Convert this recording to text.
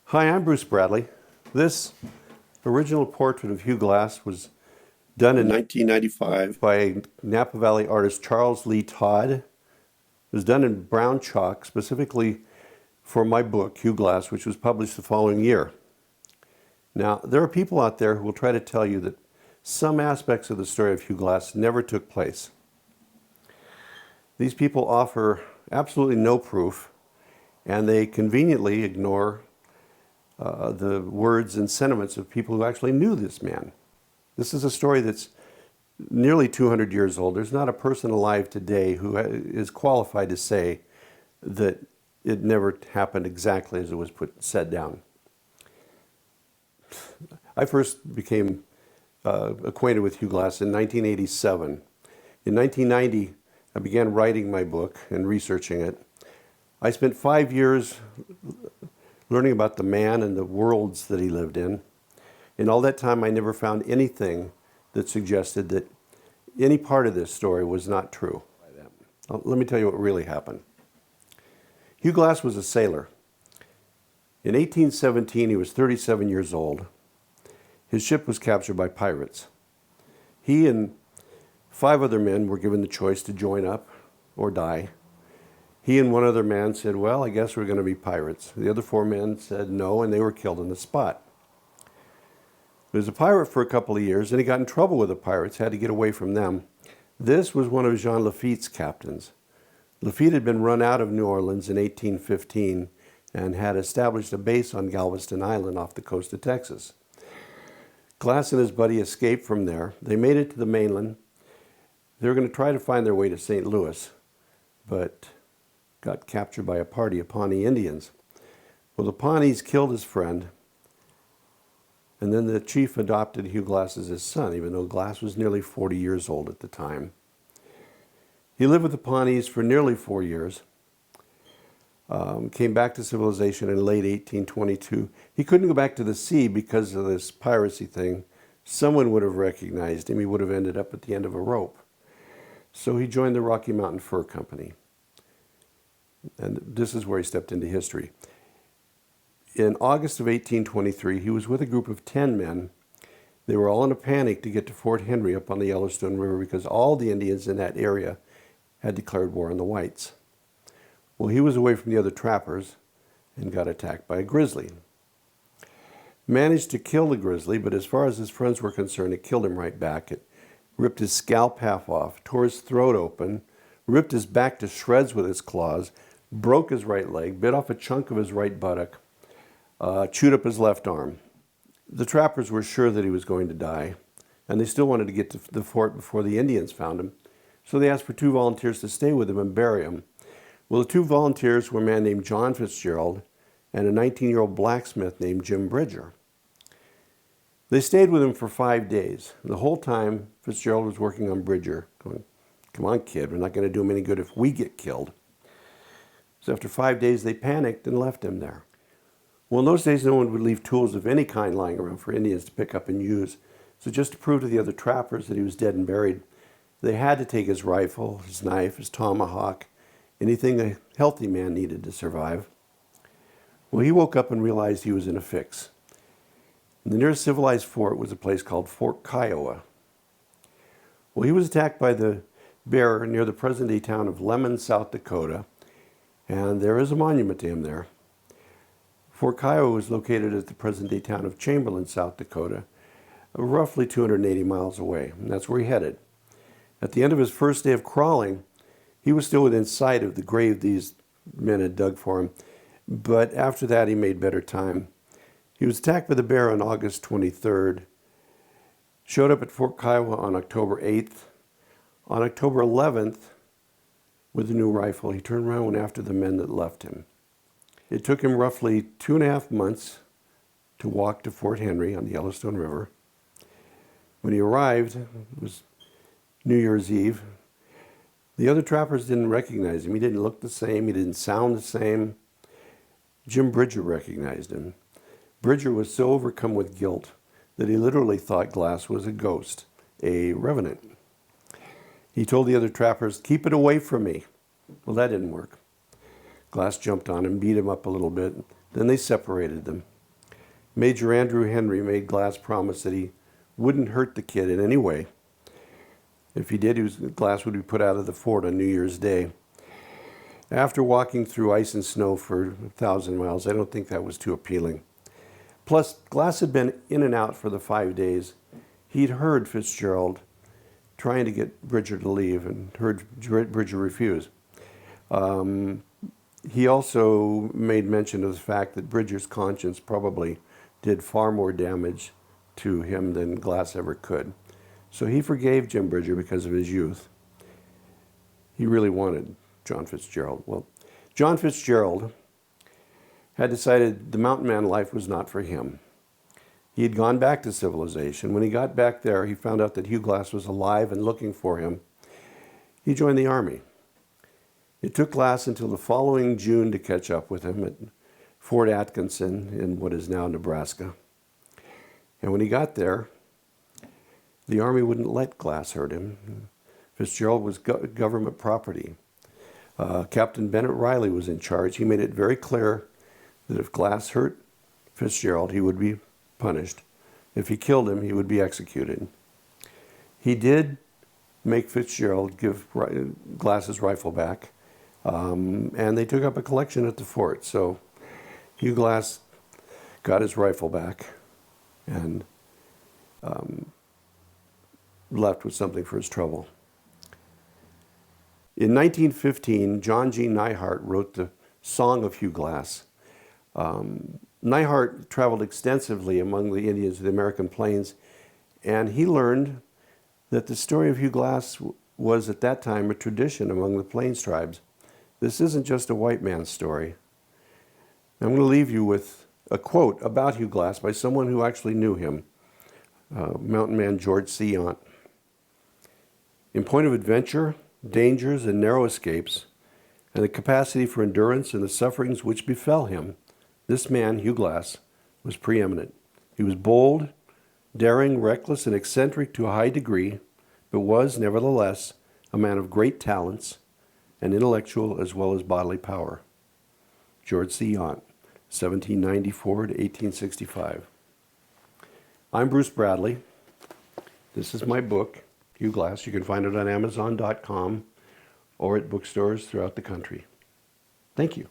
Hi, I'm Bruce Bradley. This original portrait of Hugh Glass was done in 1995 by Napa Valley artist Charles Lee Todd. It was done in brown chalk specifically for my book, Hugh Glass, which was published the following year. Now, there are people out there who will try to tell you that some aspects of the story of Hugh Glass never took place. These people offer absolutely no proof, and they conveniently ignore the words and sentiments of people who actually knew this man. This is a story that's nearly 200 years old. There's not a person alive today who is qualified to say that it never happened exactly as it was said down. I first became acquainted with Hugh Glass in 1987. In 1990, I began writing my book and researching it. I spent 5 years learning about the man and the worlds that he lived in. In all that time, I never found anything that suggested that any part of this story was not true. Let me tell you what really happened. Hugh Glass was a sailor. In 1817, he was 37 years old. His ship was captured by pirates. He and 5 other men were given the choice to join up or die. He and one other man said, well, I guess we're going to be pirates. The other 4 men said no, and they were killed on the spot. He was a pirate for a couple of years, and he got in trouble with the pirates, had to get away from them. This was one of Jean Lafitte's captains. Lafitte had been run out of New Orleans in 1815 and had established a base on Galveston Island off the coast of Texas. Glass and his buddy escaped from there. They made it to the mainland. They were going to try to find their way to St. Louis, but got captured by a party of Pawnee Indians. Well, the Pawnees killed his friend, and then the chief adopted Hugh Glass as his son, even though Glass was nearly 40 years old at the time. He lived with the Pawnees for nearly 4 years, came back to civilization in late 1822. He couldn't go back to the sea because of this piracy thing. Someone would have recognized him. He would have ended up at the end of a rope. So he joined the Rocky Mountain Fur Company. And this is where he stepped into history. In August of 1823, he was with a group of 10 men. They were all in a panic to get to Fort Henry up on the Yellowstone River because all the Indians in that area had declared war on the whites. Well, he was away from the other trappers and got attacked by a grizzly. Managed to kill the grizzly, but as far as his friends were concerned, it killed him right back. It ripped his scalp half off, tore his throat open, ripped his back to shreds with its claws, broke his right leg, bit off a chunk of his right buttock, chewed up his left arm. The trappers were sure that he was going to die, and they still wanted to get to the fort before the Indians found him. So they asked for 2 volunteers to stay with him and bury him. Well, the 2 volunteers were a man named John Fitzgerald and a 19-year-old blacksmith named Jim Bridger. They stayed with him for 5 days. The whole time, Fitzgerald was working on Bridger, going, come on, kid, we're not going to do him any good if we get killed. So after 5 days, they panicked and left him there. Well, in those days, no one would leave tools of any kind lying around for Indians to pick up and use. So just to prove to the other trappers that he was dead and buried, they had to take his rifle, his knife, his tomahawk, anything a healthy man needed to survive. Well, he woke up and realized he was in a fix. The nearest civilized fort was a place called Fort Kiowa. Well, he was attacked by the bear near the present-day town of Lemon, South Dakota, and there is a monument to him there. Fort Kiowa was located at the present-day town of Chamberlain, South Dakota, roughly 280 miles away, and that's where he headed. At the end of his first day of crawling, he was still within sight of the grave these men had dug for him, but after that he made better time. He was attacked by the bear on August 23rd, showed up at Fort Kiowa on October 8th. On October 11th, with a new rifle, he turned around and went after the men that left him. It took him roughly 2.5 months to walk to Fort Henry on the Yellowstone River. When he arrived, it was New Year's Eve. The other trappers didn't recognize him. He didn't look the same. He didn't sound the same. Jim Bridger recognized him. Bridger was so overcome with guilt that he literally thought Glass was a ghost, a revenant. He told the other trappers, keep it away from me. Well, that didn't work. Glass jumped on him, beat him up a little bit. Then they separated them. Major Andrew Henry made Glass promise that he wouldn't hurt the kid in any way. If he did, Glass would be put out of the fort on New Year's Day. After walking through ice and snow for 1,000 miles, I don't think that was too appealing. Plus, Glass had been in and out for the 5 days. He'd heard Fitzgerald trying to get Bridger to leave and heard Bridger refuse. He also made mention of the fact that Bridger's conscience probably did far more damage to him than Glass ever could. So he forgave Jim Bridger because of his youth. He really wanted John Fitzgerald. Well, John Fitzgerald had decided the mountain man life was not for him. He had gone back to civilization. When he got back there, he found out that Hugh Glass was alive and looking for him. He joined the army. It took Glass until the following June to catch up with him at Fort Atkinson in what is now Nebraska. And when he got there, the army wouldn't let Glass hurt him. Fitzgerald was government property. Captain Bennett Riley was in charge. He made it very clear that if Glass hurt Fitzgerald, he would be punished. If he killed him, he would be executed. He did make Fitzgerald give Glass's rifle back, and they took up a collection at the fort. So Hugh Glass got his rifle back and left with something for his trouble. In 1915, John G. Neihardt wrote the Song of Hugh Glass. Neihardt traveled extensively among the Indians of the American plains, and he learned that the story of Hugh Glass was at that time a tradition among the plains tribes. This isn't just a white man's story. I'm going to leave you with a quote about Hugh Glass by someone who actually knew him, mountain man George C. Yount. In point of adventure, dangers, and narrow escapes, and the capacity for endurance and the sufferings which befell him, this man, Hugh Glass, was preeminent. He was bold, daring, reckless, and eccentric to a high degree, but was, nevertheless, a man of great talents and intellectual as well as bodily power. George C. Yount, 1794 to 1865. I'm Bruce Bradley. This is my book, Hugh Glass. You can find it on Amazon.com or at bookstores throughout the country. Thank you.